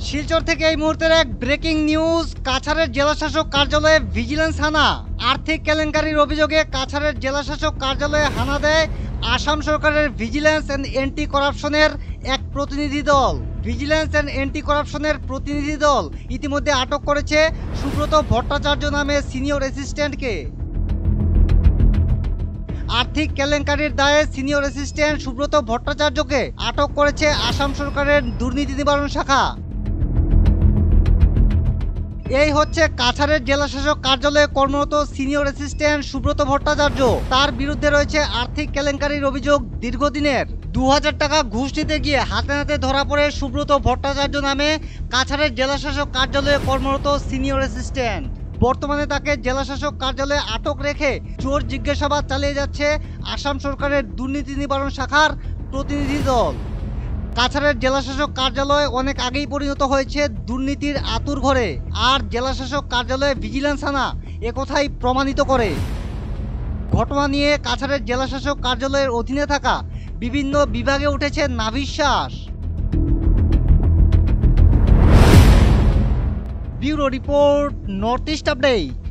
শিলচর থেকে এই মুহূর্তের এক ব্রেকিং নিউজ। কাছাড়ের জেলাশাসক কার্যালয়ে ভিজিলেন্স হানা। আর্থিক কেলেঙ্কারির অভিযোগে কাছাড়ের জেলাশাসক কার্যালয়ে হানা দেয় আসাম সরকারের ভিজিলেন্স অ্যান্ড অ্যান্টি করাপশনের এক প্রতিনিধি দল। ভিজিলেন্স অ্যান্ড অ্যান্টি করাপশনের প্রতিনিধি দল ইতিমধ্যে আটক করেছে সুব্রত ভট্টাচার্য নামে সিনিয়র অ্যাসিস্ট্যান্টকে। আর্থিক কেলেঙ্কারির দায়ে সিনিয়র অ্যাসিস্ট্যান্ট সুব্রত ভট্টাচার্যকে আটক করেছে আসাম সরকারের দুর্নীতি নিবারণ শাখা। এই হচ্ছে কাছাড়ের জেলাশাসক কার্যালয়ে কর্মরত সিনিয়র অ্যাসিস্ট্যান্ট সুব্রত ভট্টাচার্য। তার বিরুদ্ধে রয়েছে আর্থিক কেলেঙ্কারির অভিযোগ দীর্ঘদিনের। 2000 টাকা ঘুষ নিতে গিয়ে হাতে নাতে ধরা পড়ে সুব্রত ভট্টাচার্য নামে কাছাড়ের জেলাশাসক কার্যালয়ে কর্মরত সিনিয়র অ্যাসিস্ট্যান্ট। বর্তমানে তাকে জেলাশাসক কার্যালয়ে আটক রেখে চোর জিজ্ঞাসাবাদ চালিয়ে যাচ্ছে আসাম সরকারের দুর্নীতি নিবারণ শাখার প্রতিনিধি দল। কাছাড়ের জেলাশাসক কার্যালয় অনেক আগেই পরিণত হয়েছে দুর্নীতির আতুর ঘরে, আর জেলাশাসক কার্যালয়ে ভিজিলেন্স হানা একথাই প্রমাণিত করে। ঘটনা নিয়ে কাছাড়ের জেলাশাসক কার্যালয়ের অধীনে থাকা বিভিন্ন বিভাগে উঠেছে নাভিশ্বাস। Bureau report, North East update.